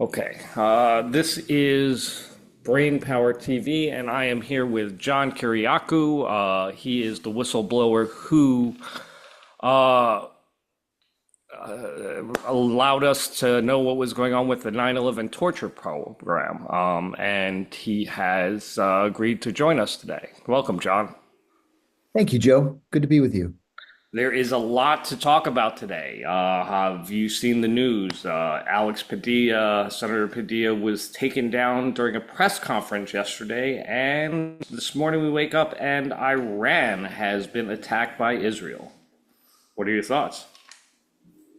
Okay, this is Brainpower TV, and I am here with John Kiriakou. He is the whistleblower who uh, allowed us to know what was going on with the 9/11 torture program, and he has agreed to join us today. Welcome, John. Thank you, Joe. Good to be with you. There is a lot to talk about today. Have you seen the news? Alex Padilla, Senator Padilla, was taken down during a press conference yesterday, and this morning we wake up and Iran has been attacked by Israel. What are your thoughts?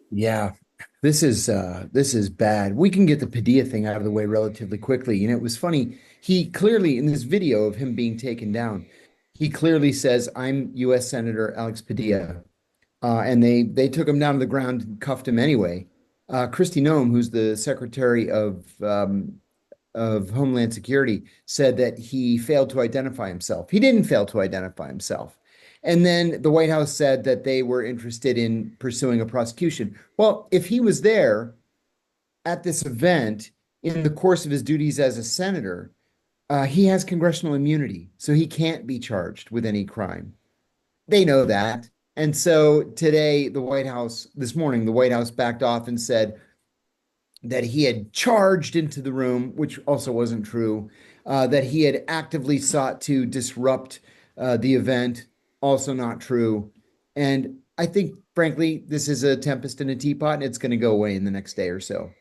Yeah, this is bad. We can get the Padilla thing out of the way relatively quickly. It was funny. He clearly, in this video of him being taken down, he clearly says, "I'm U.S. Senator Alex Padilla," and they took him down to the ground and cuffed him anyway. Kristi Noem, who's the Secretary of Homeland Security, said that he failed to identify himself. He didn't fail to identify himself. And then the White House said that they were interested in pursuing a prosecution. Well, if he was there at this event in the course of his duties as a senator, he has congressional immunity, so he can't be charged with any crime. They know that. And so today, this morning, the White House backed off and said that he had charged into the room, which also wasn't true, that he had actively sought to disrupt the event, also not true. And I think, frankly, this is a tempest in a teapot, and it's going to go away in the next day or so.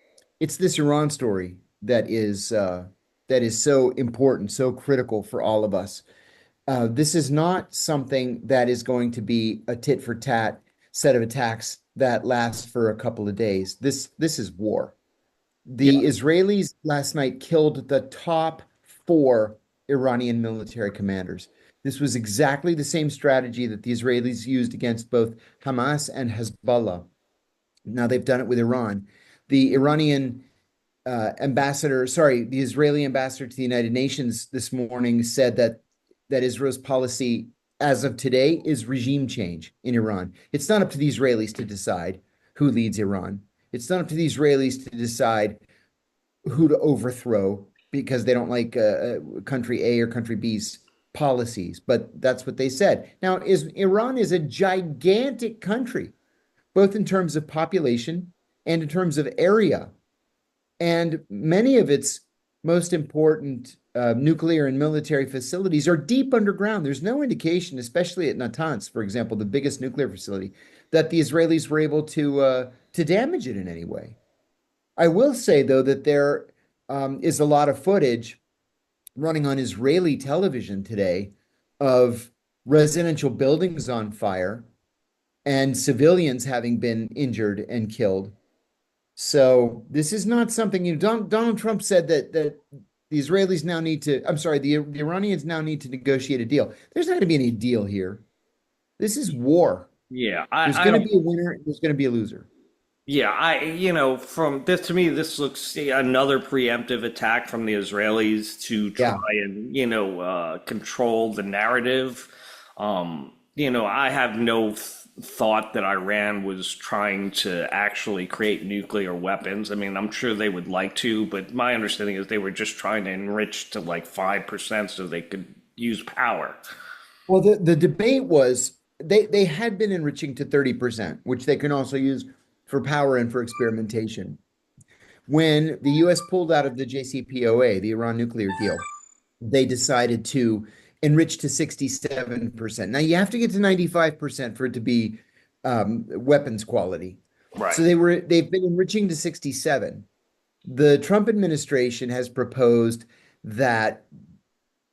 It's this Iran story that is so important, so critical for all of us. This is not something that is going to be a tit for tat set of attacks that lasts for a couple of days. This is war. Yeah, The Israelis last night killed the top four Iranian military commanders. This was exactly the same strategy that the Israelis used against both Hamas and Hezbollah. Now they've done it with Iran. The Iranian the Israeli ambassador to the United Nations this morning said that Israel's policy as of today is regime change in Iran. It's not up to the Israelis to decide who leads Iran. It's not up to the Israelis to decide who to overthrow because they don't like country A or country B's policies. But that's what they said. Now, Iran is a gigantic country, both in terms of population and in terms of area. And many of its most important nuclear and military facilities are deep underground. There's no indication, especially at Natanz, for example, the biggest nuclear facility, that the Israelis were able to damage it in any way. I will say, though, that there is a lot of footage running on Israeli television today of residential buildings on fire and civilians having been injured and killed. So this is not something Donald Trump said that the Israelis now need to, I'm sorry, the Iranians now need to negotiate a deal. There's not going to be any deal here. This is war. yeah, There's I going to don't. be a winner. There's going to be a loser. Yeah, from this to me, this looks another preemptive attack from the Israelis to try Yeah. and, control the narrative. I have no thought that Iran was trying to actually create nuclear weapons. I mean, I'm sure they would like to, but my understanding is they were just trying to enrich to like 5% so they could use power. Well, the debate was they had been enriching to 30%, which they can also use for power and for experimentation. When the US pulled out of the JCPOA, the Iran nuclear deal, they decided to enrich to 67%. Now you have to get to 95% for it to be weapons quality. So Right. they've been enriching to 67. The Trump administration has proposed that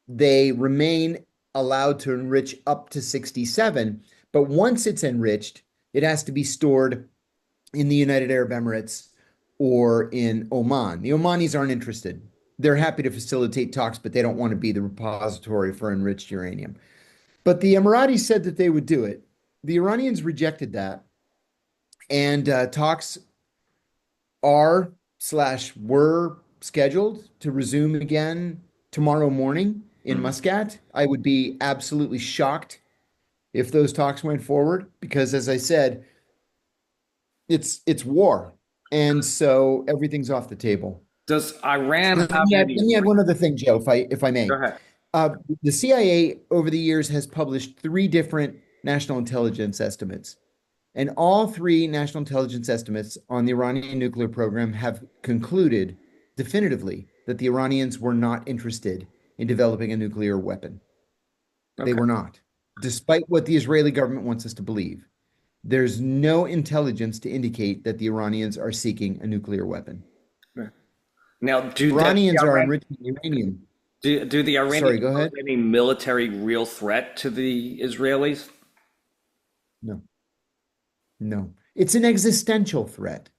they remain allowed to enrich up to 67, but once it's enriched, it has to be stored in the United Arab Emirates or in Oman. The Omanis aren't interested. They're happy to facilitate talks, but they don't want to be the repository for enriched uranium. But the Emiratis said that they would do it. The Iranians rejected that, and talks are slash were scheduled to resume again tomorrow morning in Mhm. Muscat. I would be absolutely shocked if those talks went forward because, as I said, it's war, and so everything's off the table. Does Iran Let have me add, any? let me add one other thing, Joe, if I Go may. ahead. The CIA over the years has published three different national intelligence estimates, and all three national intelligence estimates on the Iranian nuclear program have concluded definitively that the Iranians were not interested in developing a nuclear weapon. They Okay. were not, despite what the Israeli government wants us to believe. There's no intelligence to indicate that the Iranians are seeking a nuclear weapon. Yeah. Now, Iranians are enriching uranium. Do the Sorry, Iranians go pose ahead. any military real threat to the Israelis? No, no. It's an existential threat.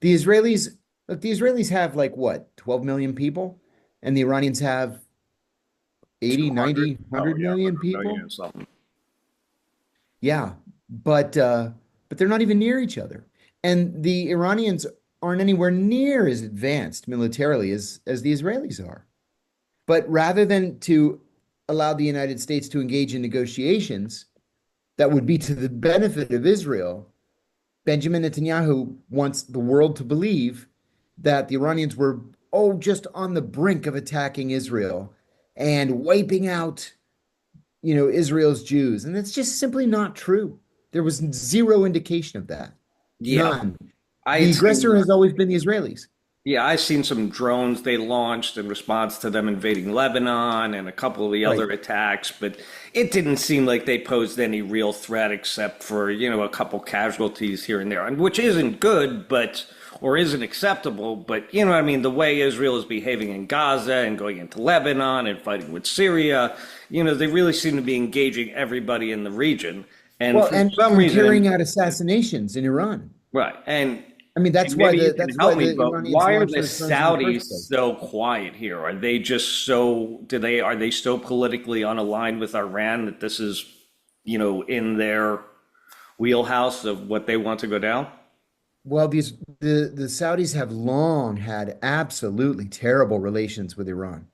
The Israelis, look, the Israelis have like what, 12 million people? And the Iranians have 80, 200? 90, Oh 100 yeah, million 100 million people? or something. Yeah, but they're not even near each other. And the Iranians aren't anywhere near as advanced militarily as the Israelis are. But rather than to allow the United States to engage in negotiations that would be to the benefit of Israel, Benjamin Netanyahu wants the world to believe that the Iranians were, oh, just on the brink of attacking Israel and wiping out, Israel's Jews. And that's just simply not true. There was zero indication of that. Yeah, None. I The had aggressor seen. has always been the Israelis. Yeah, I seen some drones they launched in response to them invading Lebanon and a couple of the Right. other attacks, but it didn't seem like they posed any real threat except for, a couple casualties here and there, and which isn't good, but or isn't acceptable, but you know what I mean, the way Israel is behaving in Gaza and going into Lebanon and fighting with Syria, they really seem to be engaging everybody in the region. And Well, for and, some and reason, carrying out assassinations in Iran. right. I mean, And maybe you can that's why help me, the but Iranians why are launched the those drones in the Saudis first place. so quiet here? Are they just are they so politically unaligned with Iran that this is, in their wheelhouse of what they want to go down? Well, the Saudis have long had absolutely terrible relations with Iran.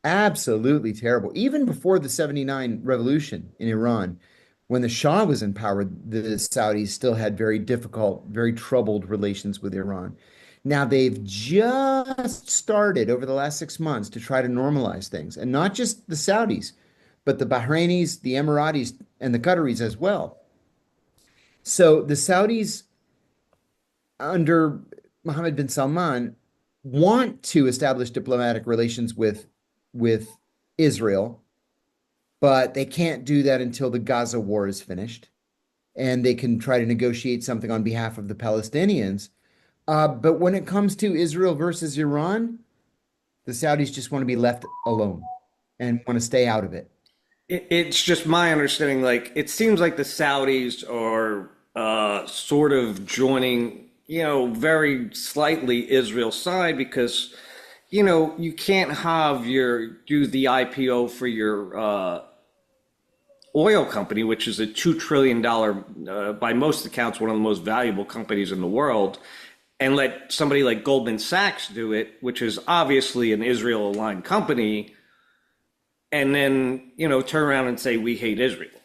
Absolutely terrible. Even before the 79 revolution in Iran, when the Shah was in power, the Saudis still had very difficult, very troubled relations with Iran. Now they've just started over the last 6 months to try to normalize things, and not just the Saudis, but the Bahrainis, the Emiratis, and the Qataris as well. So the Saudis under Mohammed bin Salman want to establish diplomatic relations with Israel, but they can't do that until the Gaza war is finished, and they can try to negotiate something on behalf of the Palestinians. But when it comes to Israel versus Iran, the Saudis just want to be left alone and want to stay out of it. It's just my understanding, like, it seems like the Saudis are sort of joining, very slightly Israel's side because, you can't do the IPO for your oil company, which is a $2 trillion, by most accounts, one of the most valuable companies in the world, and let somebody like Goldman Sachs do it, which is obviously an Israel aligned company, and then, turn around and say, we hate Israel.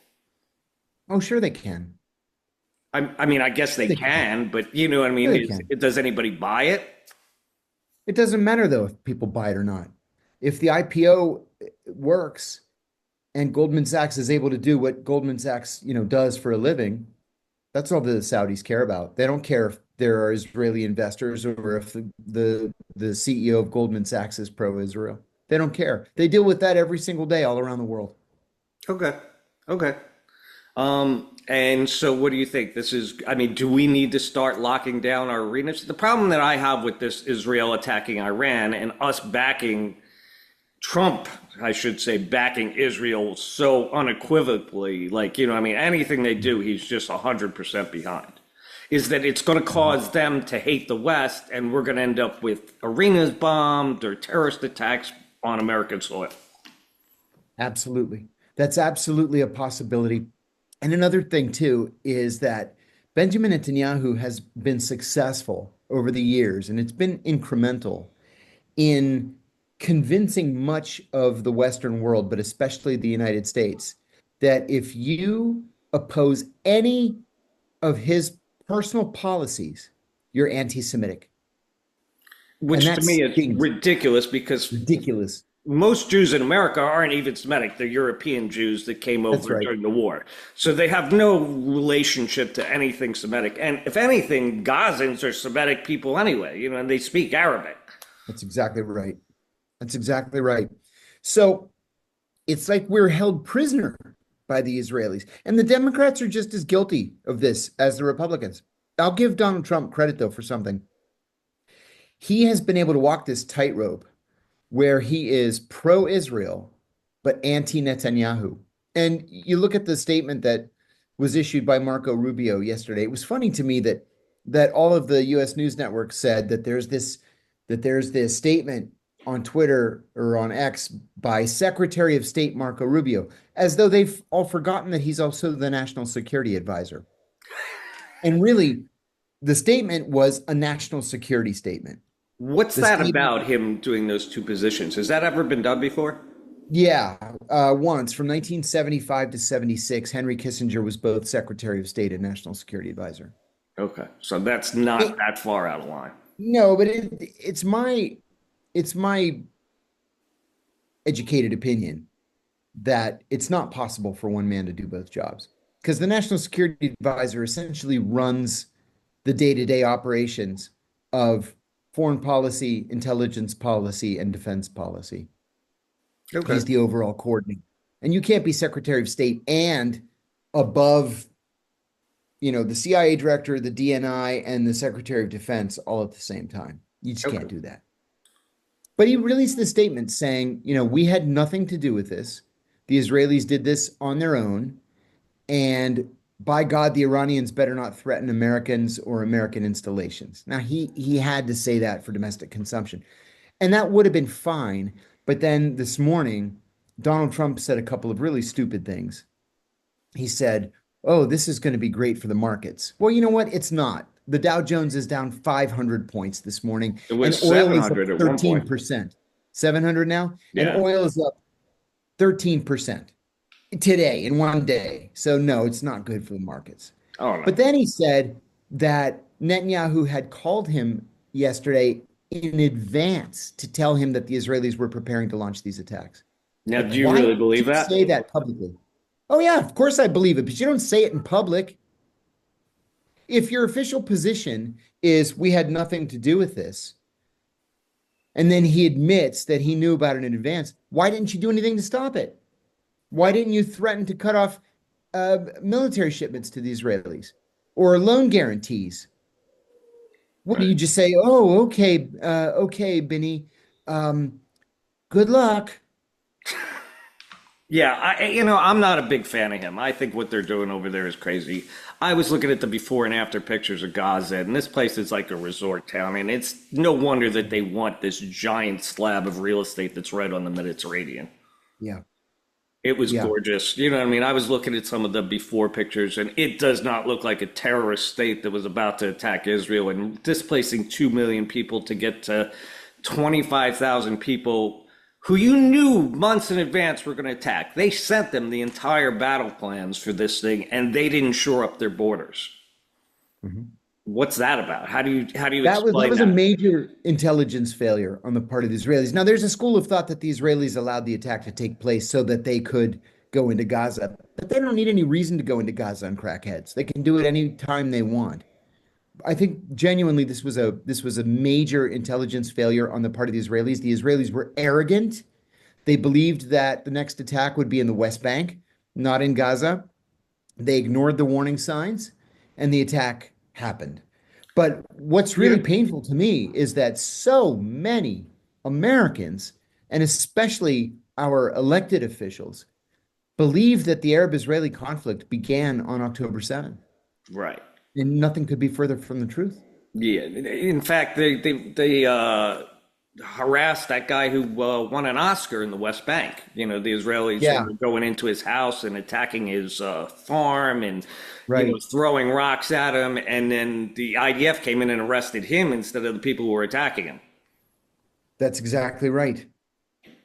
Oh, sure they can. I mean, I guess they They can. can, but you know what I Sure mean? they can. Does anybody buy it? It doesn't matter though if people buy it or not. If the IPO works and Goldman Sachs is able to do what Goldman Sachs, does for a living, that's all the Saudis care about. They don't care if there are Israeli investors or if the CEO of Goldman Sachs is pro-Israel. They don't care. They deal with that every single day all around the world. Okay. Okay. And so what do you think? I mean, do we need to start locking down our arenas? The problem that I have with this Israel attacking Iran and us backing Trump, I should say, backing Israel so unequivocally, like, I mean, anything they do, he's just 100% behind, is that it's going to cause them to hate the West, and we're going to end up with arenas bombed or terrorist attacks on American soil. Absolutely. That's absolutely a possibility. And another thing, too, is that Benjamin Netanyahu has been successful over the years, and it's been incremental in convincing much of the Western world, but especially the United States, that if you oppose any of his personal policies, you're anti-Semitic. And which to that me is stings. ridiculous because Ridiculous. most Jews in America aren't even Semitic. They're European Jews that came That's over right. during the war. So they have no relationship to anything Semitic. And if anything, Gazans are Semitic people anyway, and they speak Arabic. That's exactly right. That's exactly right. So it's like we're held prisoner by the Israelis. And the Democrats are just as guilty of this as the Republicans. I'll give Donald Trump credit, though, for something. He has been able to walk this tightrope where he is pro-Israel, but anti-Netanyahu. And you look at the statement that was issued by Marco Rubio yesterday. It was funny to me that all of the U.S. news networks said that there's this statement on Twitter or on X by Secretary of State Marco Rubio, as though they've all forgotten that he's also the national security advisor. And really, the statement was a national security statement. What's The that statement, about him doing those two positions? Has that ever been done before? yeah, once from 1975 to 76, Henry Kissinger was both Secretary of State and National Security Advisor. Okay. So that's not It, that far out of line. no, but it's my educated opinion that it's not possible for one man to do both jobs because the National Security Advisor essentially runs the day-to-day operations of foreign policy, intelligence policy, and defense policy. Okay. He's the overall coordinator. And you can't be Secretary of State and above, the CIA director, the DNI, and the Secretary of Defense all at the same time. You just Okay. can't do that. But he released the statement saying, we had nothing to do with this. The Israelis did this on their own. And by God, the Iranians better not threaten Americans or American installations. Now, he had to say that for domestic consumption. And that would have been fine. But then this morning, Donald Trump said a couple of really stupid things. He said, oh, this is going to be great for the markets. Well, you know what? It's not. The Dow Jones is down 500 points this morning, It and was oil is up 700 at one point. 13%. 700 now? And Yeah. oil is up 13% today in one day. So, no, it's not good for the markets. Oh, no. But then he said that Netanyahu had called him yesterday in advance to tell him that the Israelis were preparing to launch these attacks. Now, Like, do you why really did believe you that? say that publicly? Oh, yeah, of course I believe it, but you don't say it in public. If your official position is we had nothing to do with this, and then he admits that he knew about it in advance, why didn't you do anything to stop it? Why didn't you threaten to cut off military shipments to the Israelis or loan guarantees? What do Right. you just say? Oh, okay, Benny. Good luck. Yeah, I'm not a big fan of him. I think what they're doing over there is crazy. I was looking at the before and after pictures of Gaza, and this place is like a resort town, and it's no wonder that they want this giant slab of real estate that's right on the Mediterranean. Yeah, It was yeah. gorgeous. You know what I mean? I was looking at some of the before pictures, and it does not look like a terrorist state that was about to attack Israel and displacing 2 million people to get to 25,000 people who you knew months in advance were going to attack. They sent them the entire battle plans for this thing, and they didn't shore up their borders. Mhm. What's that about? How do you That was explain a that? major intelligence failure on the part of the Israelis. Now, there's a school of thought that the Israelis allowed the attack to take place so that they could go into Gaza, but they don't need any reason to go into Gaza on crackheads. They can do it any time they want. I think genuinely this was a major intelligence failure on the part of the Israelis. The Israelis were arrogant. They believed that the next attack would be in the West Bank, not in Gaza. They ignored the warning signs, and the attack happened. But what's You really know, painful to me is that so many Americans, and especially our elected officials, believe that the Arab-Israeli conflict began on October 7th, right. and nothing could be further from the truth. Yeah. In fact, they harassed that guy who won an Oscar in the West Bank. The Israelis Yeah, were going into his house and attacking his farm and, right. throwing rocks at him. And then the IDF came in and arrested him instead of the people who were attacking him. That's exactly right.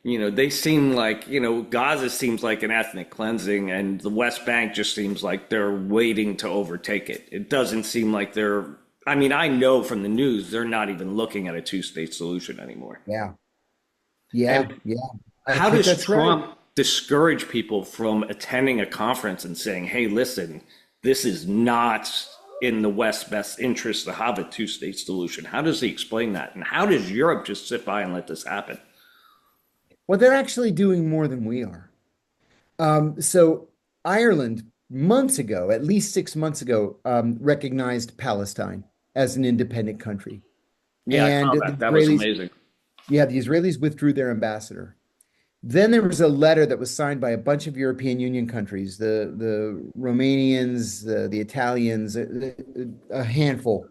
They seem like, Gaza seems like an ethnic cleansing, and the West Bank just seems like they're waiting to overtake it. It doesn't seem like they're I mean, I know from the news they're not even looking at a two-state solution anymore. Yeah, yeah, And yeah. I how think does that's right. Trump discourage people from attending a conference and saying, hey, listen, this is not in the West's best interest to have a two-state solution? How does he explain that? And how does Europe just sit by and let this happen? Well, they're actually doing more than we are. So Ireland, months ago, at least 6 months ago, recognized Palestine as an independent country. Yeah, I And saw the that. That was Israelis, amazing. yeah, the Israelis withdrew their ambassador. Then there was a letter that was signed by a bunch of European Union countries, the Romanians, the Italians, a handful,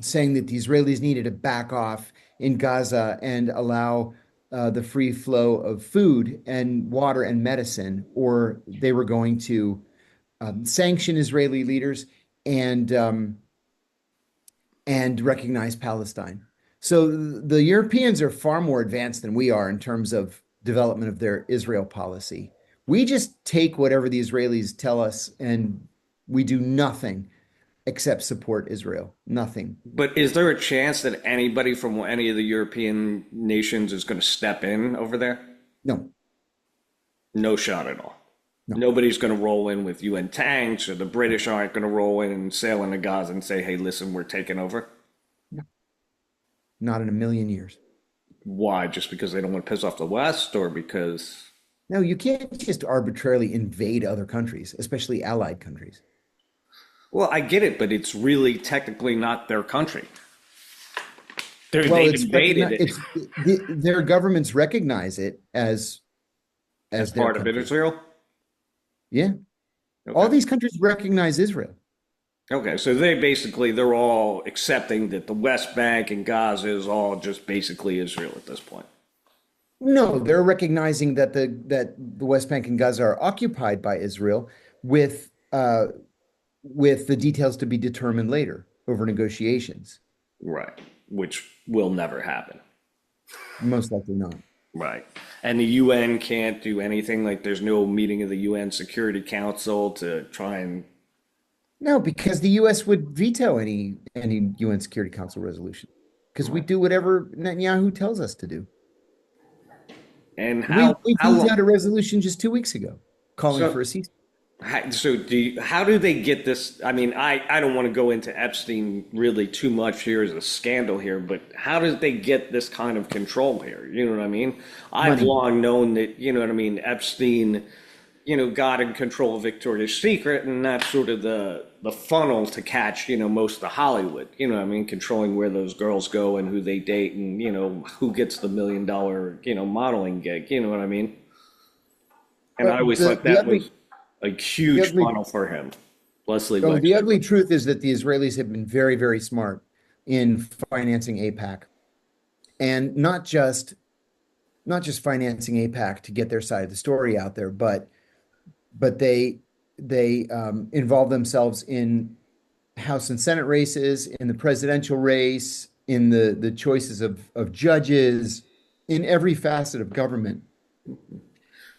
saying that the Israelis needed to back off in Gaza and allow the free flow of food and water and medicine, or they were going to sanction Israeli leaders and recognize Palestine. So the Europeans are far more advanced than we are in terms of development of their Israel policy. We just take whatever the Israelis tell us and we do nothing except support Israel. Nothing. But is there a chance that anybody from any of the European nations is going to step in over there? No, No shot at all. no, Nobody's going to roll in with UN tanks, or the British aren't going to roll in and sail into Gaza and say, hey, listen, we're taking over. no, not in a million years. Why? Just because they don't want to piss off the West, or because, No, you can't just arbitrarily invade other countries, especially allied countries. well, I get it, but it's really technically not their country. Well, They invaded it their governments recognize it as as their part of country. Israel. Yeah. All Okay. these countries recognize Israel. Okay, so they're all accepting that the West Bank and Gaza is all just basically Israel at this point. No, they're recognizing that the West Bank and Gaza are occupied by Israel with the details to be determined later over negotiations. Right, which will never happen. Most likely not. Right. And the UN can't do anything, like there's no meeting of the UN Security Council to try and, No, because the US would veto any UN Security Council resolution. Because we right. do whatever Netanyahu tells us to do. And We how long? vetoed a resolution just 2 weeks ago calling So for a cease. how do they get this? I mean, I don't want to go into Epstein really too much here as a scandal here, but how did they get this kind of control here? You know what I mean? I've Money. long known that, you know what I mean, Epstein, got in control of Victoria's Secret, and that's sort of the funnel to catch, most of Hollywood. You know what I mean? Controlling where those girls go and who they date, and, who gets the $1 million, modeling gig. You know what I mean? And I But always thought the that was a the huge ugly funnel for him. Leslie oh, the Wexner. ugly truth is that the Israelis have been very, very smart in financing APAC, and not just financing APAC to get their side of the story out there, but they involve themselves in House and Senate races, in the presidential race, in the choices of judges, in every facet of government.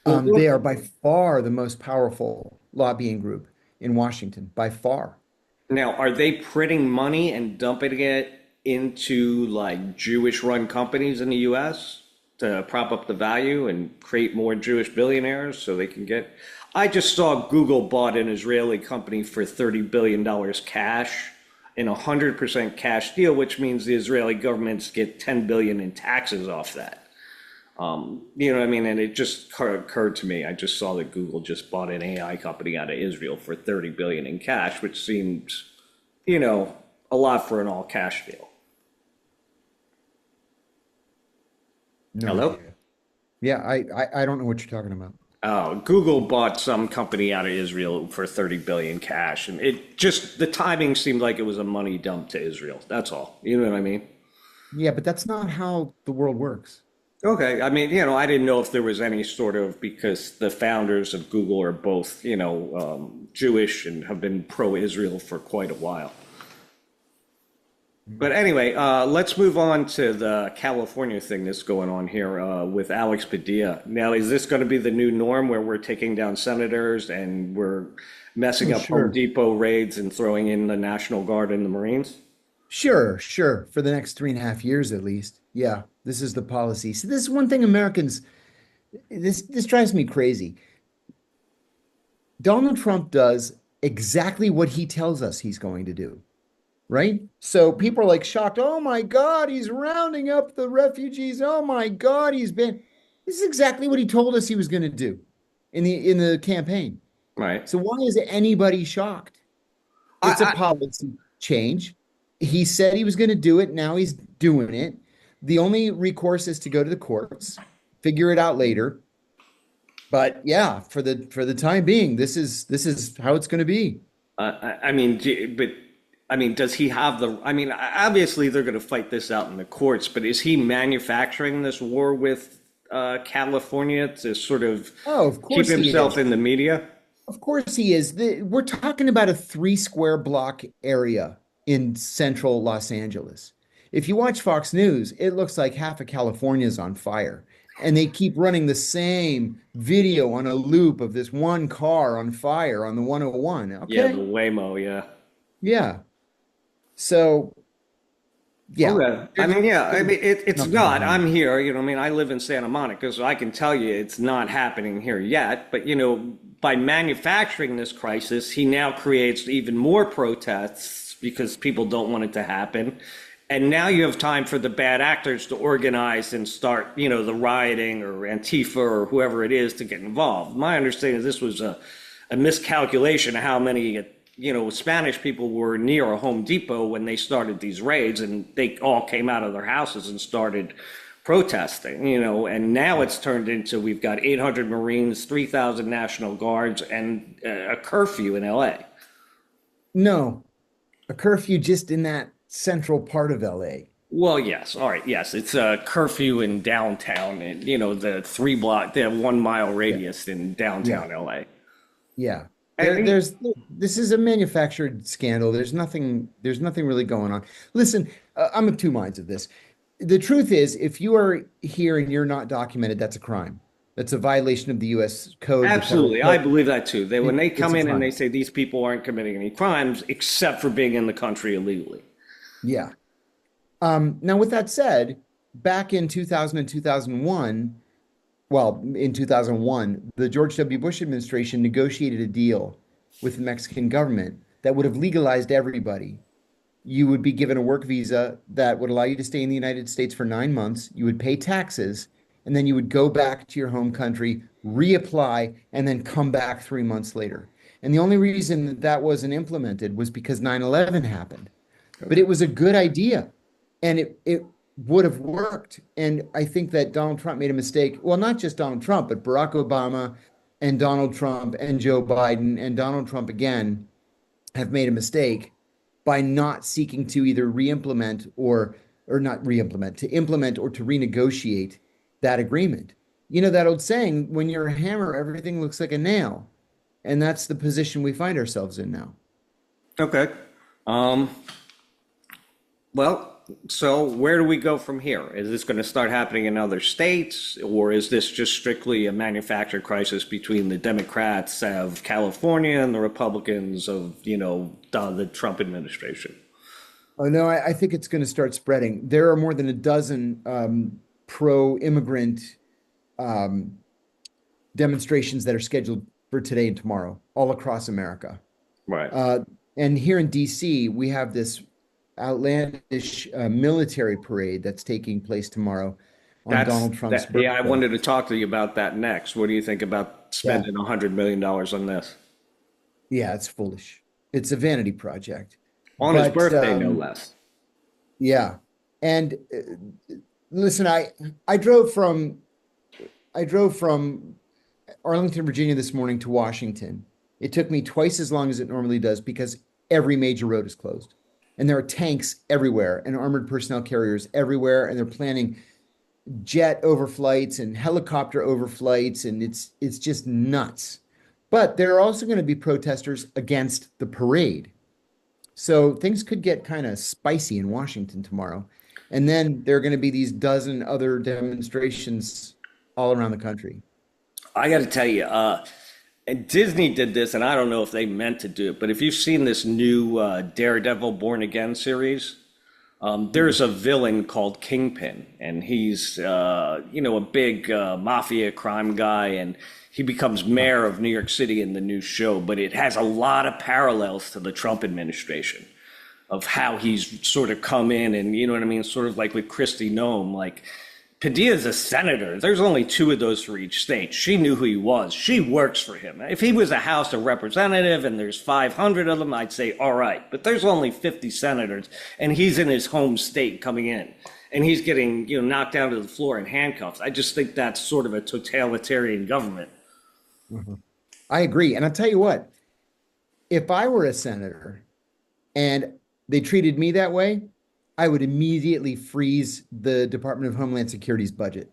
Well, They are by far the most powerful lobbying group in Washington, by far. now, are they printing money and dumping it into like Jewish run companies in the US to prop up the value and create more Jewish billionaires so they can get? I just saw Google bought an Israeli company for $30 billion cash in a 100% cash deal, which means the Israeli governments get 10 billion in taxes off that. You know what I mean? And it just occurred to me. I just saw that Google just bought an AI company out of Israel for 30 billion in cash, which seems, a lot for an all cash deal. No Hello? idea. Yeah, I don't know what you're talking about. Oh, Google bought some company out of Israel for 30 billion cash, and it just the timing seemed like it was a money dump to Israel. That's all. You know what I mean? Yeah, but that's not how the world works. Okay, I mean, I didn't know if there was any sort of, because the founders of Google are both, Jewish and have been pro-Israel for quite a while. But anyway, let's move on to the California thing that's going on here with Alex Padilla. Now, is this going to be the new norm where we're taking down senators and we're messing Oh, up Home sure. Depot raids and throwing in the National Guard and the Marines? Sure, sure. For the next 3.5 years at least. Yeah, this is the policy. So this is one thing Americans, this drives me crazy. Donald Trump does exactly what he tells us he's going to do, right? So people are like shocked. Oh my God, he's rounding up the refugees. Oh my God, he's been. This is exactly what he told us he was going to do in the campaign. Right. So why is anybody shocked? It's a I, policy change. He said he was going to do it. Now he's doing it. The only recourse is to go to the courts, figure it out later. But yeah, for the time being, this is how it's going to be. I mean, but I mean, does he have the? I mean, obviously they're going to fight this out in the courts, but is he manufacturing this war with California to sort of Oh, of keep course he himself is. in the media? Of course he is. We're talking about a 3 square block area in central Los Angeles. If you watch Fox News, it looks like half of California is on fire. And they keep running the same video on a loop of this one car on fire on the 101. Yeah, the Okay. Waymo, yeah. Yeah. So, yeah, Okay. I there's, mean, yeah, I there's mean, it's nothing not. behind I'm it. here, I mean, I live in Santa Monica, so I can tell you it's not happening here yet. But, by manufacturing this crisis, he now creates even more protests because people don't want it to happen. And now you have time for the bad actors to organize and start, the rioting or Antifa or whoever it is to get involved. My understanding is this was a miscalculation of how many, Spanish people were near a Home Depot when they started these raids, and they all came out of their houses and started protesting, and now it's turned into we've got 800 Marines, 3,000 National Guards, and a curfew in LA. No, a curfew just in that central part of LA. Well, yes. All right. Yes. It's a curfew in downtown and, the 1 mile Yeah. radius in Yeah. downtown LA. Yeah. There, And there's this is a manufactured scandal. There's nothing really going on. Listen, I'm of two minds of this. The truth is, if you are here and you're not documented, that's a crime. That's a violation of the US code, the federal absolutely, I code. believe that too. When they It's come a in and they crime. say these people aren't committing any crimes except for being in the country illegally. Yeah. Now with that said, back in 2000 and 2001, well, in 2001, the George W. Bush administration negotiated a deal with the Mexican government that would have legalized everybody. You would be given a work visa that would allow you to stay in the United States for 9 months. You would pay taxes, and then you would go back to your home country, reapply, and then come back 3 months later. And the only reason that that wasn't implemented was because 9/11 happened. But Okay. it was a good idea, and it would have worked. And I think that Donald Trump made a mistake. Well, not just Donald Trump, but Barack Obama and Donald Trump and Joe Biden and Donald Trump again have made a mistake by not seeking to either re-implement or not re-implement, to implement or to renegotiate that agreement. You know that old saying, when you're a hammer, everything looks like a nail. And that's the position we find ourselves in now. Okay. Um, well, so where do we go from here? Is this going to start happening in other states, or is this just strictly a manufactured crisis between the Democrats of California and the Republicans of, the Trump administration? Oh no, I think it's going to start spreading. There are more than a dozen pro-immigrant um, demonstrations that are scheduled for today and tomorrow, all across America. Right. Uh, and here in DC, we have this outlandish military parade that's taking place tomorrow on That's Donald Trump's that. Yeah, I birthday. wanted to talk to you about that next. What do you think about Yeah, spending $100 million on this yeah, it's foolish. It's a vanity project. on his But birthday, no less? yeah, and listen, I drove from Arlington, Virginia this morning to Washington. It took me twice as long as it normally does because every major road is closed. And there are tanks everywhere and armored personnel carriers everywhere. And they're planning jet overflights and helicopter overflights. And it's just nuts. But there are also going to be protesters against the parade. So things could get kind of spicy in Washington tomorrow. And then there are going to be these dozen other demonstrations all around the country. I got to tell you, and Disney did this, and I don't know if they meant to do it, but if you've seen this new Daredevil Born Again series, There's a villain called Kingpin, and he's a big mafia crime guy, and he becomes mayor of New York City in the new show. But it has a lot of parallels to the Trump administration of how he's sort of come in, and you know what I mean, sort of like with Kristi Noem, like. Padilla's a senator. There's only two of those for each state. She knew who he was. She works for him. If he was a House of Representative and there's 500 of them, I'd say, all right. But there's only 50 senators, and he's in his home state coming in. And he's getting, knocked down to the floor in handcuffs. I just think that's sort of a totalitarian government. I agree. And I'll tell you what, if I were a senator and they treated me that way, I would immediately freeze the Department of Homeland Security's budget.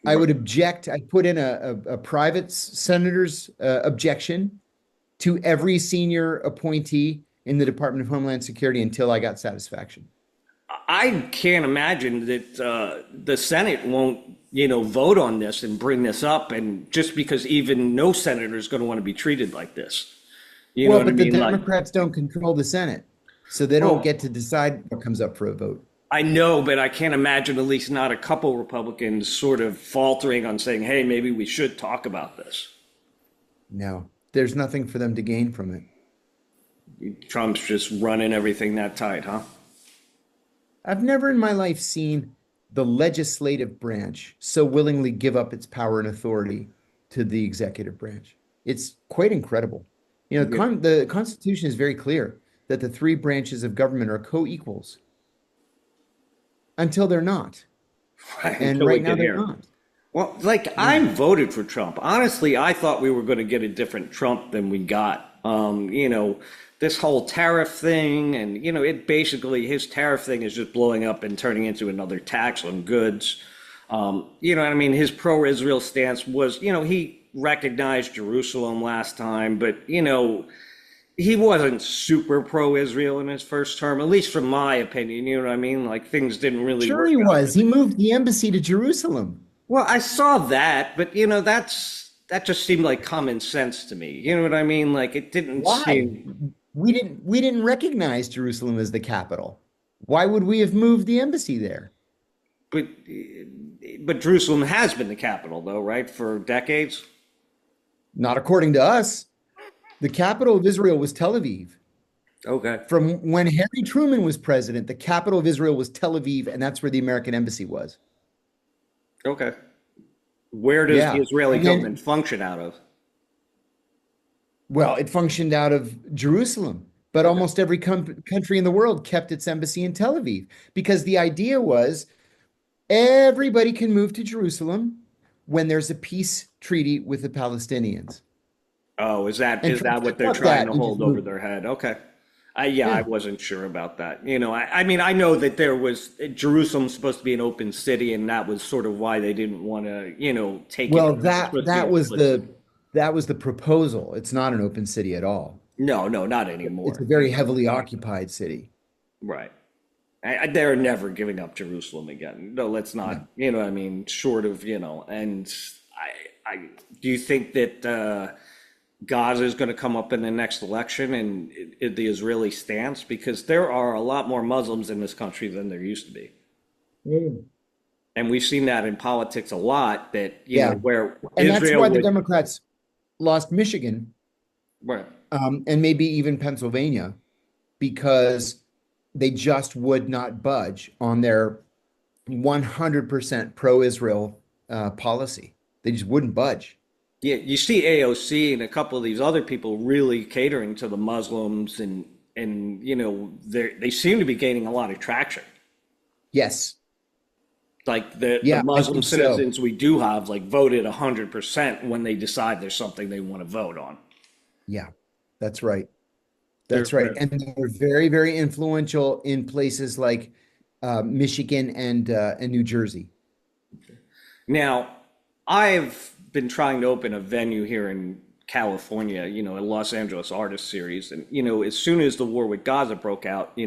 I would object. I put in a private senator's objection to every senior appointee in the Department of Homeland Security until I got satisfaction. I can't imagine that the Senate won't, vote on this and bring this up, and just because even no senator is going to want to be treated like this. You know what I but the mean? Democrats don't control the Senate. So they don't get to decide what comes up for a vote. I know, but I can't imagine at least not a couple Republicans sort of faltering on saying, hey, maybe we should talk about this. No, there's nothing for them to gain from it. Trump's just running everything that tight, huh? I've never in my life seen the legislative branch so willingly give up its power and authority to the executive branch. It's quite incredible. The Constitution is very clear that the three branches of government are co-equals until they're not. Right, and right now they're not. Well, I voted for Trump. Honestly, I thought we were going to get a different Trump than we got. This whole tariff thing, and it basically, his tariff thing is just blowing up and turning into another tax on goods. His pro-Israel stance was, he recognized Jerusalem last time, but he wasn't super pro-Israel in his first term, at least from my opinion. You know what I mean? Like, things didn't really Sure work he out. was. He moved the embassy to Jerusalem. Well, I saw that, but that just seemed like common sense to me. You know what I mean? Like, it didn't seem. We didn't recognize Jerusalem as the capital. Why would we have moved the embassy there? But Jerusalem has been the capital, though, right, for decades? Not according to us. The capital of Israel was Tel Aviv. Okay. From when Harry Truman was president, the capital of Israel was Tel Aviv, and that's where the American embassy was. Okay. Where does the Israeli government function out of? Well, it functioned out of Jerusalem, but almost every country in the world kept its embassy in Tel Aviv because the idea was everybody can move to Jerusalem when there's a peace treaty with the Palestinians. Oh, is that what they're trying to hold over their head? Okay. I wasn't sure about that. I know that Jerusalem's supposed to be an open city, and that was sort of why they didn't want to, take it. Well, that was the proposal. It's not an open city at all. No, not anymore. It's a very heavily occupied city. Right. They're never giving up Jerusalem again. No, let's not. No. Short of, and I do you think that Gaza is going to come up in the next election and the Israeli stance? Because there are a lot more Muslims in this country than there used to be. Mm. And we've seen that in politics a lot, that, where and Israel that's why the Democrats lost Michigan, right. And maybe even Pennsylvania, because they just would not budge on their 100% pro-Israel policy. They just wouldn't budge. Yeah, you see AOC and a couple of these other people really catering to the Muslims, and they seem to be gaining a lot of traction. Yes. Like the Muslim citizens we do have, voted 100% when they decide there's something they want to vote on. Yeah, that's right. That's right. And they're very, very influential in places like Michigan and New Jersey. Now, I've been trying to open a venue here in California, a Los Angeles Artist Series. And, as soon as the war with Gaza broke out,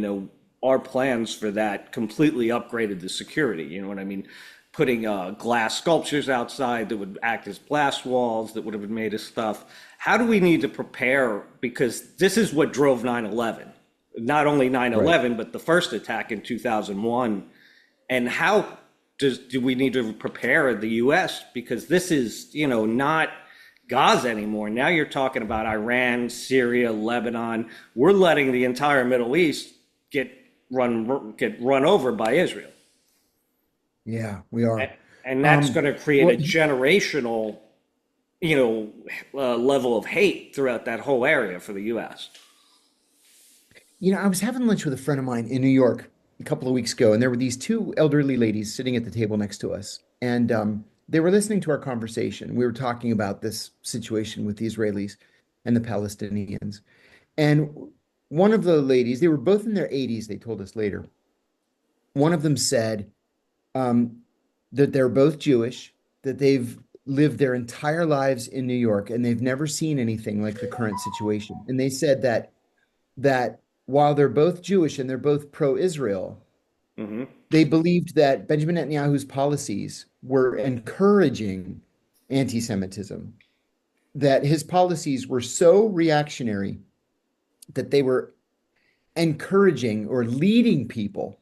our plans for that completely upgraded the security. You know what I mean? Putting glass sculptures outside that would act as blast walls that would have been made of stuff. How do we need to prepare? Because this is what drove 9/11. not only nine Right. 11, but the first attack in 2001. And how do we need to prepare the U.S.? Because this is, not Gaza anymore. Now you're talking about Iran, Syria, Lebanon. We're letting the entire Middle East get run over by Israel. Yeah, we are. And that's going Um, to create well, a generational, level of hate throughout that whole area for the U.S. I was having lunch with a friend of mine in New York a couple of weeks ago, and there were these two elderly ladies sitting at the table next to us, and they were listening to our conversation. We were talking about this situation with the Israelis and the Palestinians. And one of the ladies, they were both in their 80s, they told us later. One of them said um, that they're both Jewish, that they've lived their entire lives in New York, and they've never seen anything like the current situation. And they said that while they're both Jewish and they're both pro-Israel, Hmm. they believed that Benjamin Netanyahu's policies were encouraging anti-Semitism, that his policies were so reactionary that they were encouraging or leading people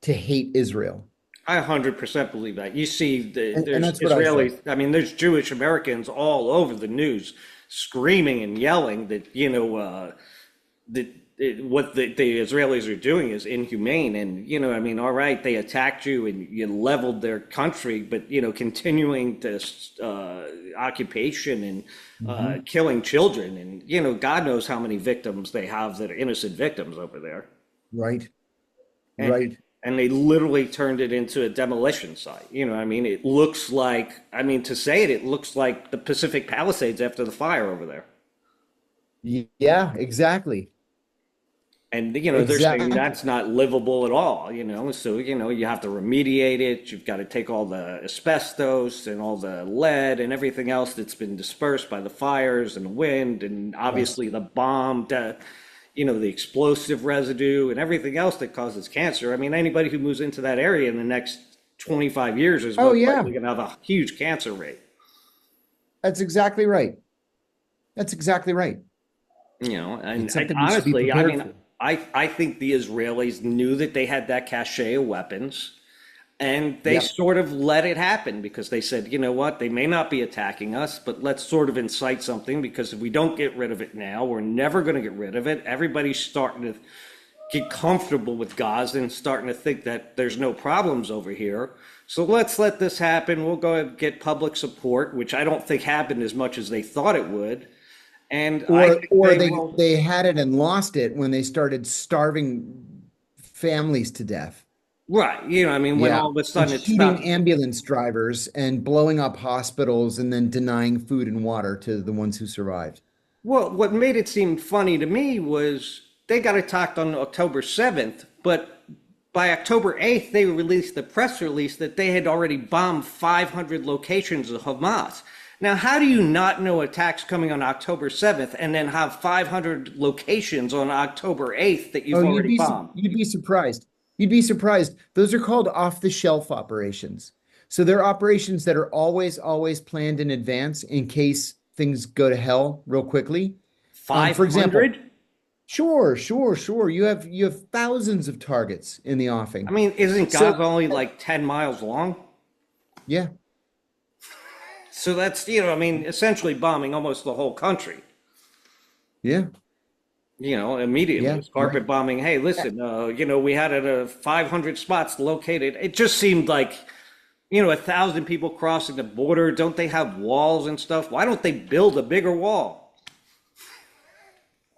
to hate Israel. I 100% believe that. You see, And there's that's what I said. Israelis, I mean, there's Jewish Americans all over the news screaming and yelling that, what the Israelis are doing is inhumane. And, I mean, all right, they attacked you and you leveled their country, but, continuing this occupation and Mhm. killing children. And, God knows how many victims they have that are innocent victims over there. Right, And, right. and they literally turned it into a demolition site. I mean, it looks like, I mean, to say it, it looks like the Pacific Palisades after the fire over there. Yeah, exactly. And, they're saying Exactly. that's not livable at all, so, you have to remediate it. You've got to take all the asbestos and all the lead and everything else that's been dispersed by the fires and the wind and Yes. obviously the bomb, the explosive residue and everything else that causes cancer. I mean, anybody who moves into that area in the next 25 years is Oh, most yeah. likely going to have a huge cancer rate. That's exactly right. That's exactly right. And It's something we should be honestly, I prepared mean, for. I think the Israelis knew that they had that cache of weapons and they Yeah. sort of let it happen because they said, you know what, they may not be attacking us, but let's sort of incite something because if we don't get rid of it now, we're never going to get rid of it. Everybody's starting to get comfortable with Gaza and starting to think that there's no problems over here. So let's let this happen. We'll go and get public support, which I don't think happened as much as they thought it would. And I Or think or they they will. they had it and lost it when they started starving families to death. Right. I mean, when Yeah. all of a And sudden it shooting stopped. ambulance drivers and blowing up hospitals and then denying food and water to the ones who survived. Well, what made it seem funny to me was they got attacked on October 7th, but by October 8th, they released the press release that they had already bombed 500 locations of Hamas. Now, how do you not know attacks coming on October 7th and then have 500 locations on October 8th that Oh, you've already bombed? you'd be surprised. You'd be surprised. Those are called off-the-shelf operations. So they're operations that are always planned in advance in case things go to hell real quickly. For example, 500? sure. You have thousands of targets in the I offing. mean, isn't So Gaza only like 10 miles long? yeah, So that's, I mean, essentially bombing almost the whole country. yeah, Immediately. yeah, It's right. carpet bombing. Hey, listen, we had it 500 spots located. It just seemed like, 1,000 people crossing the border. Don't they have walls and stuff? Why don't they build a bigger wall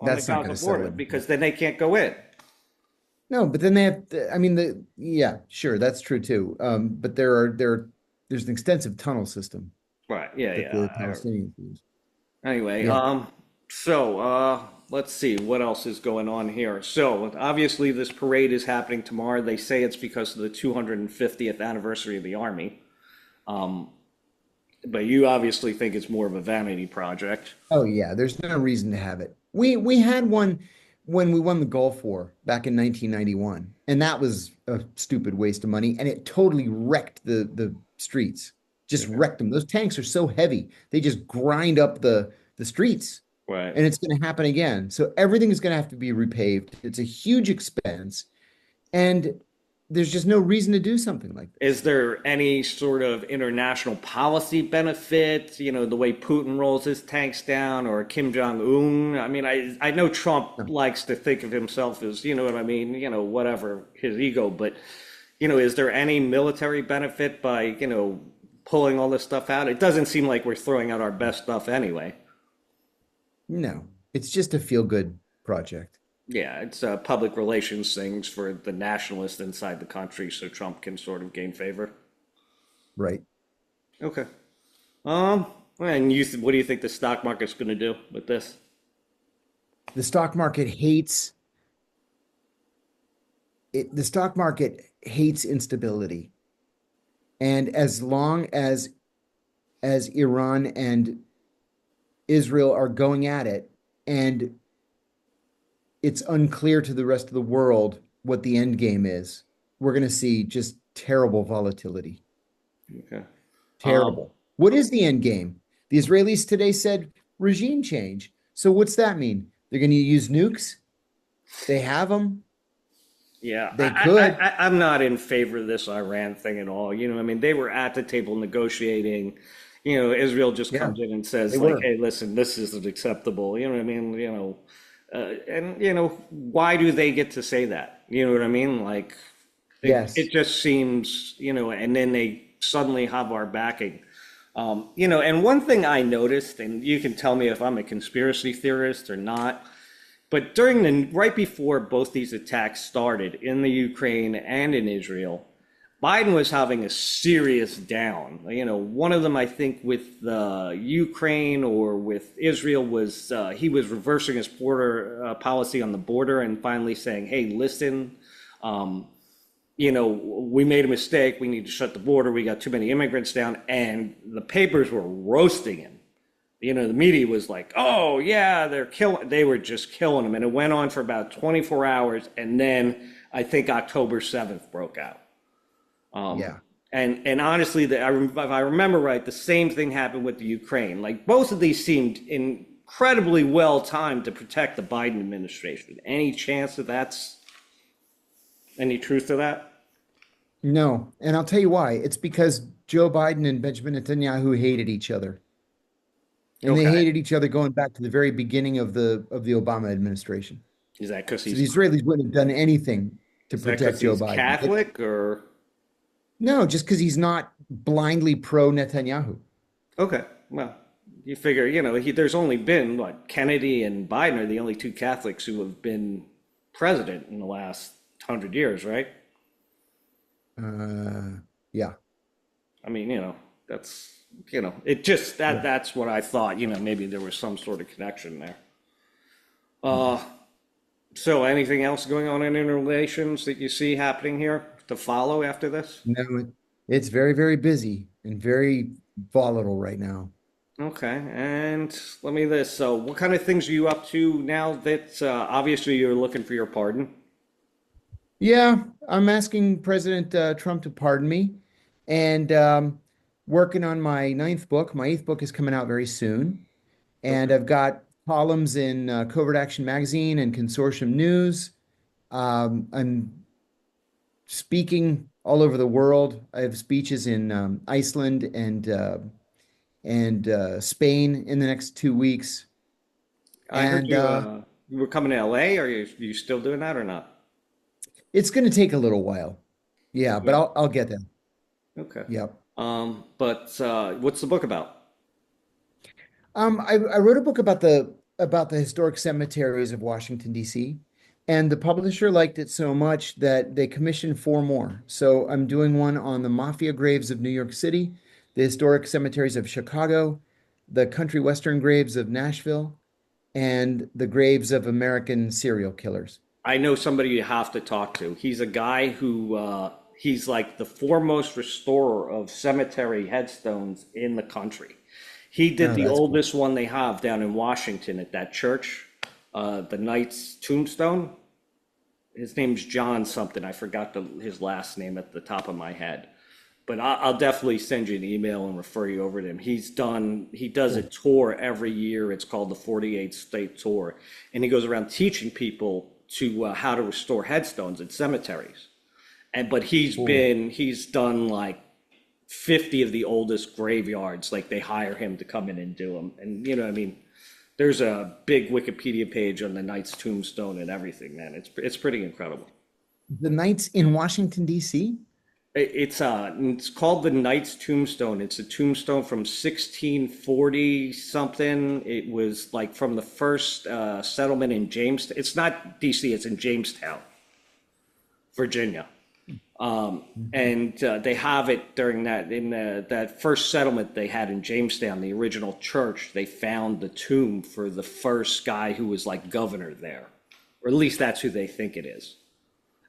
on the That's not going Gaza to settle border? anything. Because then they can't go in. No, but then they have, I mean, yeah, sure, that's true too. But there's an extensive tunnel system Right. Yeah. that Yeah. the Palestinians use. Anyway, Yeah. so let's see what else is going on here. So obviously, this parade is happening tomorrow. They say it's because of the 250th anniversary of the Army. But you obviously think it's more of a vanity project. Oh yeah, there's no reason to have it. We had one when we won the Gulf War back in 1991, and that was a stupid waste of money, and it totally wrecked the streets. Just Yeah. wrecked them. Those tanks are so heavy, they just grind up the streets. Right. and it's going to happen again. So everything is going to have to be repaved. It's a huge expense, and there's just no reason to do something like Is this. there any sort of international policy benefit, the way Putin rolls his tanks down or Kim Jong-un? I mean, I know Trump No. likes to think of himself as, you know what I mean, whatever, his ego, but, is there any military benefit by, pulling all this stuff out? It doesn't seem like we're throwing out our best stuff anyway. No, it's just a feel-good project. Yeah, it's public relations things for the nationalists inside the country so Trump can sort of gain favor. Right. Okay. And what do you think the stock market's going to do with this? The stock market hates it. The stock market hates instability. And as long as Iran and Israel are going at it, and it's unclear to the rest of the world what the end game is, we're going to see just terrible volatility. Okay. Um, Terrible. What is the end game? The Israelis today said regime change. So what's that mean? They're going to use nukes? They have them. yeah, They could. I'm not in favor of this Iran thing at all. I mean, they were at the table negotiating. Israel just Yeah, comes in and they says like, were. "Hey, listen, this isn't acceptable." You know what I mean? And why do they get to say that? You know what I mean? Like, it Yes. just seems, and then they suddenly have our backing. And one thing I noticed, and you can tell me if I'm a conspiracy theorist or not, but right before both these attacks started in the Ukraine and in Israel, Biden was having a serious down. One of them, I think, with Ukraine or with Israel was he was reversing his border policy on the border and finally saying, "Hey, listen, um, we made a mistake. We need to shut the border. We got too many immigrants down." And the papers were roasting him. The media was like, "Oh yeah, they were just killing him." And it went on for about 24 hours. And then I think October 7th broke out. Yeah. And honestly, if I remember right, the same thing happened with the Ukraine. Like both of these seemed incredibly well timed to protect the Biden administration. Any chance that that's any truth to that? No. And I'll tell you why. It's because Joe Biden and Benjamin Netanyahu hated each other. And they Okay. hated each other going back to the very beginning of the Obama administration. Is that because So the Israelis wouldn't have done anything to protect Joe he's Biden. Catholic or No, just because he's not blindly pro Netanyahu. okay? Well, you figure there's only been what Kennedy and Biden are the only two Catholics who have been president in the last 100 years, right? Yeah. I mean, that's it just Yeah. that's what I thought. Maybe there was some sort of connection there. Uh, so anything else going on in interrelations that you see happening here to follow after this? No, it's very, very busy and very volatile right now. Okay, and let me this. So, what kind of things are you up to now that obviously you're looking for your pardon? Yeah, I'm asking President Trump to pardon me and working on my ninth book. My eighth book is coming out very soon. And Okay. I've got columns in Covert Action Magazine and Consortium News. I'm speaking all over the world. I have speeches in Iceland and Spain in the next 2 weeks. I heard And you were coming to LA. Are you still doing that or not? it's going to take a little while. Yeah, but Okay. I'll get there. Okay. Yep. But what's the book about? I wrote a book about the historic cemeteries of Washington, D.C., and the publisher liked it so much that they commissioned four more. So I'm doing one on the mafia graves of New York City, the historic cemeteries of Chicago, the country western graves of Nashville, and the graves of American serial killers. I know somebody you have to talk to. He's a guy who he's like the foremost restorer of cemetery headstones in the country. He did Oh, the that's cool. oldest one they have down in Washington at that church, the Knight's Tombstone. His name's John something. I forgot his last name at the top of my head. But I'll definitely send you an email and refer you over to him. He does a tour every year. It's called the 48 State Tour. And he goes around teaching people to how to restore headstones in cemeteries. But Cool. he's done like 50 of the oldest graveyards. Like they hire him to come in and do them. And you know, I mean, there's a big Wikipedia page on the Knight's tombstone and everything, man. It's pretty incredible. The Knights in Washington, D.C.? It's called the Knight's Tombstone. It's a tombstone from 1640 something. It was like from the first settlement in Jamestown. It's not DC, it's in Jamestown, Virginia. And they have it during that first settlement they had in Jamestown, the original church. They found the tomb for the first guy who was like governor there, or at least that's who they think it is.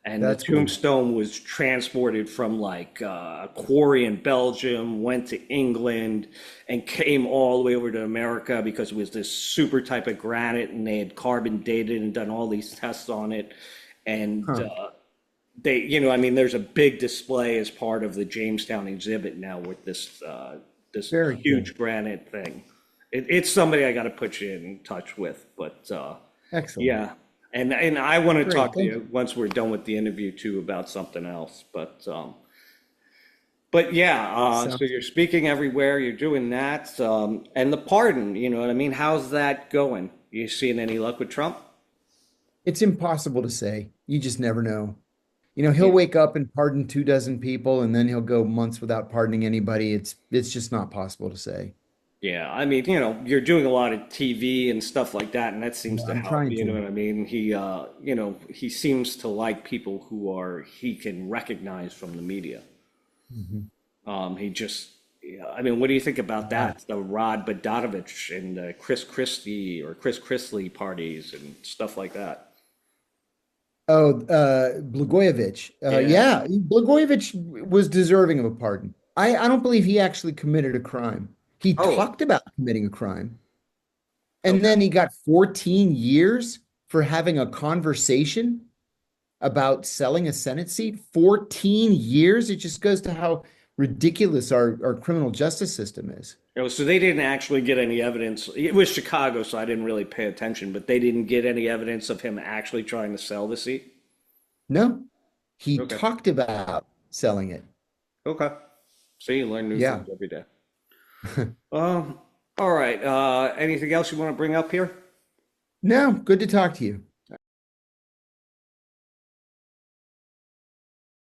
And the That's cool. tombstone was transported from like a quarry in Belgium, went to England, and came all the way over to America because it was this super type of granite, and they had carbon dated and done all these tests on it. And Huh. I mean, there's a big display as part of the Jamestown exhibit now with this Very cool. huge granite thing. It's somebody I got to put you in touch with, but Excellent. yeah. And I want to Great. talk to Thank you. you once we're done with the interview too about something else. But yeah, so Sounds you're speaking everywhere, you're doing that, and the pardon, you know what I mean? How's that going? You seeing any luck with Trump? It's impossible to say. You just never know. He'll Yeah. wake up and pardon 2 dozen people, and then he'll go months without pardoning anybody. It's just not possible to say. Yeah, I mean, you're doing a lot of TV and stuff like that, and that seems Yeah, to I'm help. trying You know to. what I mean? He seems to like people he can recognize from the media. Mhm. He just, yeah, I mean, what do you think about Yeah. that? The Rod Bogdanovich and the Chris Christie or Chris Chrisley parties and stuff like that. Oh, Blagojevich. Yeah. Yeah, Blagojevich was deserving of a pardon. I don't believe he actually committed a crime. He Oh, talked about committing a crime, and okay. then he got 14 years for having a conversation about selling a Senate seat. 14 years. It just goes to how ridiculous our criminal justice system is. Oh, so they didn't actually get any evidence. It was Chicago, so I didn't really pay attention, but they didn't get any evidence of him actually trying to sell the seat. No, he Okay. talked about selling it. Okay. See, you learn new Yeah. things every day. Um, all right. Anything else you want to bring up here? No, good to talk to you.